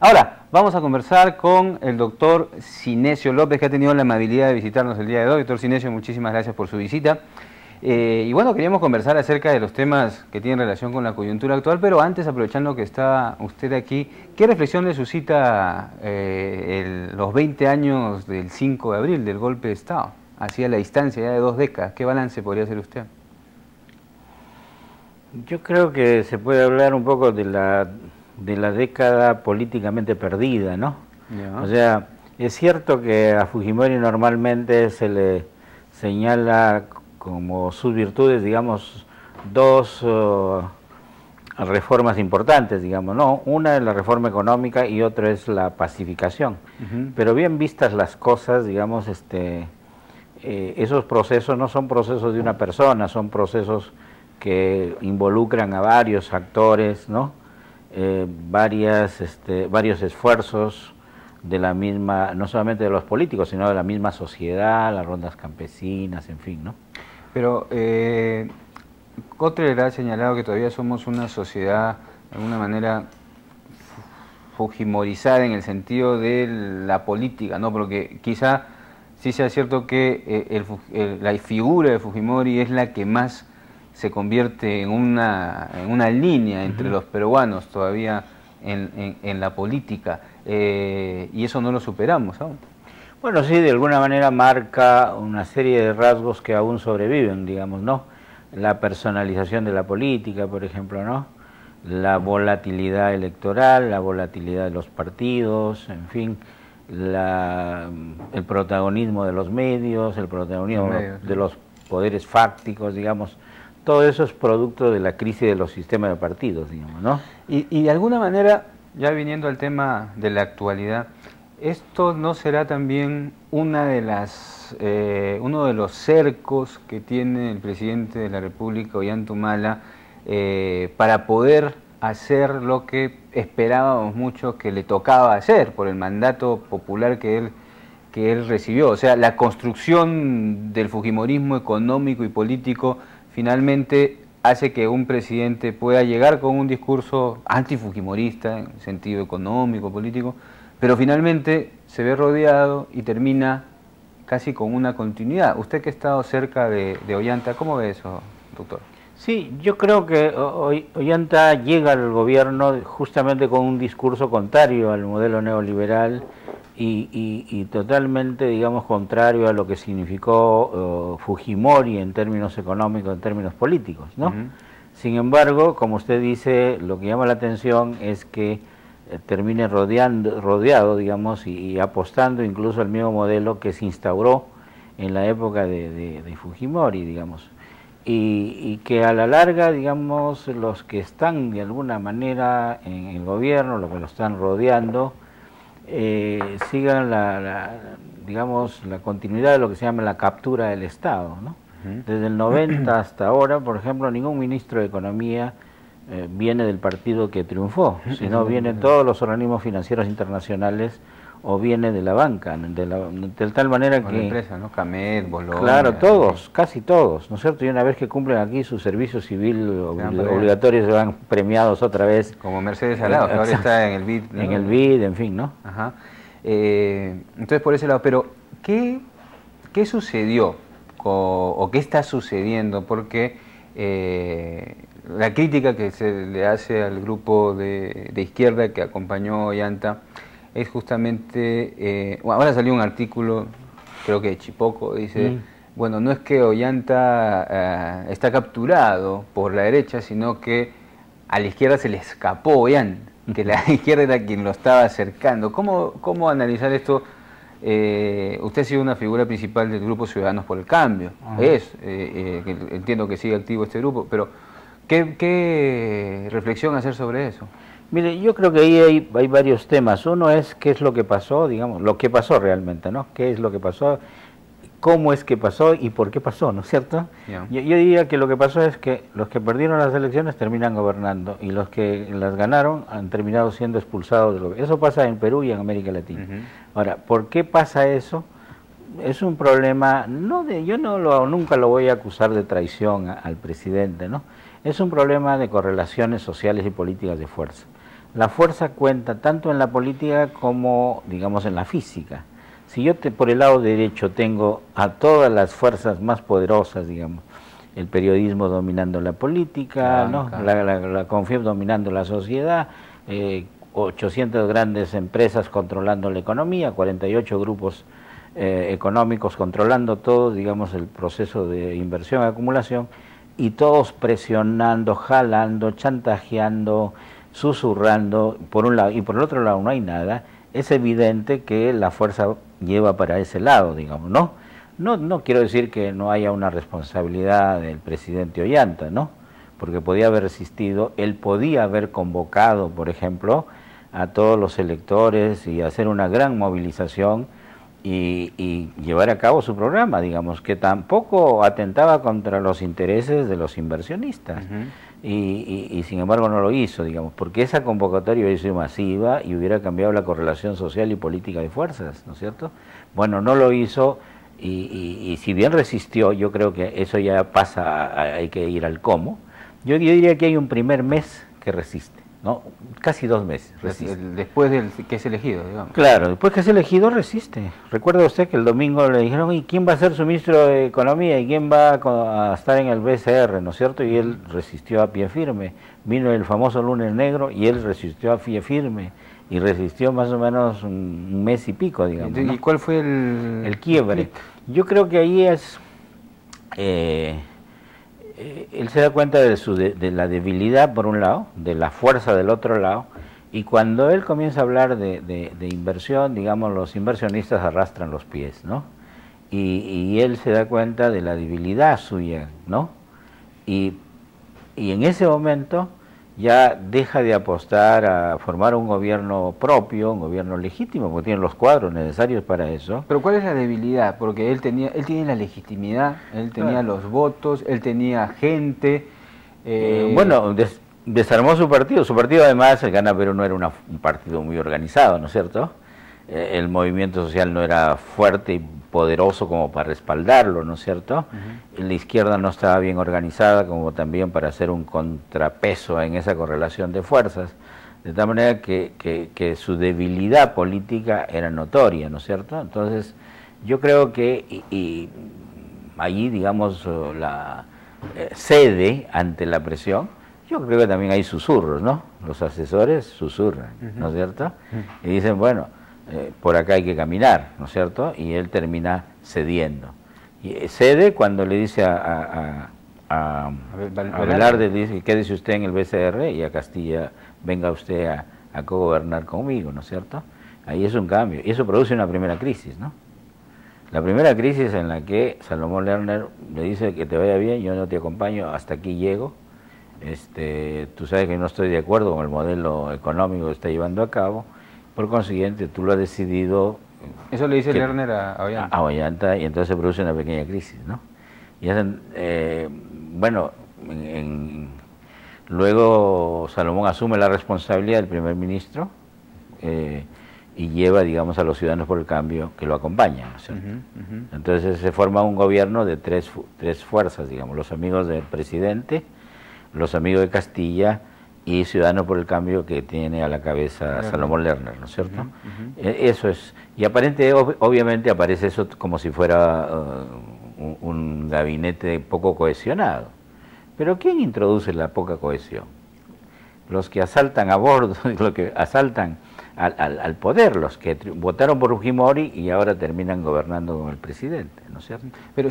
Ahora, vamos a conversar con el doctor Cinesio López, que ha tenido la amabilidad de visitarnos el día de hoy. Doctor Cinesio, muchísimas gracias por su visita. Y bueno, queríamos conversar acerca de los temas que tienen relación con la coyuntura actual, pero antes, aprovechando que está usted aquí, ¿qué reflexión le suscita los 20 años del 5 de abril, del golpe de Estado, hacia la distancia ya de 2 décadas? ¿Qué balance podría hacer usted? Yo creo que se puede hablar un poco de la década políticamente perdida, ¿no? Ya. O sea, es cierto que a Fujimori normalmente se le señala como sus virtudes, digamos, dos reformas importantes, digamos, ¿no? Una es la reforma económica y otra es la pacificación. Pero bien vistas las cosas, digamos, esos procesos no son procesos de una persona, son procesos que involucran a varios actores, ¿no? Varios esfuerzos de la misma, no solamente de los políticos, sino de la misma sociedad, las rondas campesinas, en fin, ¿no? Pero Kotler ha señalado que todavía somos una sociedad, de alguna manera, fujimorizada en el sentido de la política, ¿no? Porque quizá sí sea cierto que la figura de Fujimori es la que más se convierte en una línea entre los peruanos todavía en la política, y eso no lo superamos aún. Bueno, sí, de alguna manera marca una serie de rasgos que aún sobreviven, digamos, ¿no? La personalización de la política, por ejemplo, ¿no? La volatilidad electoral, la volatilidad de los partidos, en fin, el protagonismo de los medios, el protagonismo de los poderes fácticos, digamos. Todo eso es producto de la crisis de los sistemas de partidos, digamos, ¿no? Y de alguna manera, ya viniendo al tema de la actualidad, ¿esto no será también uno de los cercos que tiene el presidente de la República, Ollanta Humala, para poder hacer lo que esperábamos mucho que le tocaba hacer por el mandato popular que él recibió? O sea, la construcción del fujimorismo económico y político finalmente hace que un presidente pueda llegar con un discurso antifujimorista en sentido económico, político, pero finalmente se ve rodeado y termina casi con una continuidad. Usted que ha estado cerca de Ollanta, ¿cómo ve eso, doctor? Sí, yo creo que Ollanta llega al gobierno justamente con un discurso contrario al modelo neoliberal y totalmente, digamos, contrario a lo que significó Fujimori en términos económicos, en términos políticos, ¿no? Sin embargo, como usted dice, lo que llama la atención es que termine rodeado, digamos, y apostando incluso al mismo modelo que se instauró en la época de Fujimori, digamos. Y que a la larga, digamos, los que están de alguna manera en el gobierno, los que lo están rodeando, sigan digamos, la continuidad de lo que se llama la captura del Estado, ¿no? Desde el 90 hasta ahora, por ejemplo, ningún ministro de Economía viene del partido que triunfó, sino vienen todos los organismos financieros internacionales o viene de la banca, de tal manera que... la empresa, ¿no? Camet, Bolonia... Claro, todos, casi todos, ¿no es cierto? Y una vez que cumplen aquí su servicio civil obligatorio, se van premiados otra vez. Como Mercedes Alao, que ahora está en el BID, ¿no? En el BID, en fin, ¿no? Ajá. Entonces, por ese lado, pero ¿qué sucedió o qué está sucediendo? Porque la crítica que se le hace al grupo de izquierda que acompañó a Ollanta es justamente, ahora salió un artículo, creo que de Chipoco, dice, bueno, no es que Ollanta está capturado por la derecha, sino que a la izquierda se le escapó Ollanta, que la izquierda era quien lo estaba acercando. ¿Cómo analizar esto? Usted ha sido una figura principal del grupo Ciudadanos por el Cambio, entiendo que sigue activo este grupo, pero ¿qué reflexión hacer sobre eso? Mire, yo creo que ahí hay varios temas. Uno es qué es lo que pasó, digamos, lo que pasó realmente, ¿no? ¿Qué es lo que pasó? ¿Cómo es que pasó y por qué pasó, ¿no es cierto? Yeah. Yo diría que lo que pasó es que los que perdieron las elecciones terminan gobernando y los que las ganaron han terminado siendo expulsados del gobierno. Eso pasa en Perú y en América Latina. Ahora, ¿por qué pasa eso? Es un problema, yo nunca lo voy a acusar de traición al presidente, ¿no? Es un problema de correlaciones sociales y políticas de fuerza. la fuerza cuenta tanto en la política como, digamos, en la física. Si yo por el lado derecho tengo a todas las fuerzas más poderosas, digamos, el periodismo dominando la política, ¿no? la CONFIEP dominando la sociedad, 800 grandes empresas controlando la economía, 48 grupos económicos controlando todo, digamos, el proceso de inversión y acumulación, y todos presionando, jalando, chantajeando, susurrando, por un lado, y por el otro lado no hay nada. Es evidente que la fuerza lleva para ese lado, digamos, ¿no? No quiero decir que no haya una responsabilidad del presidente Ollanta, ¿no? Porque podía haber resistido, él podía haber convocado, por ejemplo, a todos los electores y hacer una gran movilización y llevar a cabo su programa, digamos, que tampoco atentaba contra los intereses de los inversionistas. Y sin embargo no lo hizo, digamos, porque esa convocatoria hubiera sido masiva y hubiera cambiado la correlación social y política de fuerzas, ¿no es cierto? Bueno, no lo hizo y si bien resistió, yo creo que eso ya pasa, hay que ir al cómo. Yo diría que hay un primer mes que resiste, ¿no? Casi 2 meses resiste. Después del que es elegido, digamos. Claro, después que es elegido resiste. Recuerda usted que el domingo le dijeron, ¿y quién va a ser su ministro de Economía? ¿Y quién va a estar en el BCR? ¿No es cierto? Y él resistió a pie firme. Vino el famoso lunes negro y él resistió a pie firme. Y resistió más o menos un mes y pico, digamos, ¿no? ¿Y cuál fue el quiebre? Yo creo que ahí es... él se da cuenta de la debilidad por un lado, de la fuerza del otro lado, y cuando él comienza a hablar de inversión, digamos, los inversionistas arrastran los pies, ¿no? Y él se da cuenta de la debilidad suya, ¿no? Y en ese momento ya deja de apostar a formar un gobierno propio, un gobierno legítimo, porque tiene los cuadros necesarios para eso. Pero ¿cuál es la debilidad? Porque él tiene la legitimidad, él tenía los votos, él tenía gente. Bueno, desarmó su partido además, el Gana Perú no era un partido muy organizado, ¿no es cierto? El movimiento social no era fuerte y poderoso como para respaldarlo, ¿no es cierto? La izquierda no estaba bien organizada como también para hacer un contrapeso en esa correlación de fuerzas, de tal manera que su debilidad política era notoria, ¿no es cierto? Entonces, yo creo que allí, digamos, cede ante la presión. Yo creo que también hay susurros, ¿no? Los asesores susurran, ¿no es cierto? Y dicen, bueno, por acá hay que caminar, ¿no es cierto? Y él termina cediendo. Y cede cuando le dice a Velarde, dice, quédese usted en el BCR, y a Castilla, venga usted a cogobernar conmigo, ¿no es cierto? Ahí es un cambio. Y eso produce una primera crisis, ¿no? La primera crisis en la que Salomón Lerner le dice que te vaya bien, yo no te acompaño, hasta aquí llego. Tú sabes que no estoy de acuerdo con el modelo económico que está llevando a cabo, por consiguiente tú lo has decidido. Eso le dice Lerner a Ollanta. A Ollanta, y entonces se produce una pequeña crisis, ¿no? Y hacen, bueno, luego Salomón asume la responsabilidad del primer ministro y lleva, digamos, a los Ciudadanos por el Cambio que lo acompañan, ¿no es cierto? Entonces se forma un gobierno de tres fuerzas, digamos, los amigos del presidente, los amigos de Castilla y Ciudadanos por el Cambio, que tiene a la cabeza Salomón Lerner, ¿no es cierto? Eso es, y obviamente aparece eso como si fuera un gabinete poco cohesionado. Pero ¿quién introduce la poca cohesión? Los que asaltan a bordo, los que asaltan al poder, los que votaron por Fujimori y ahora terminan gobernando con el presidente, ¿no es cierto? Pero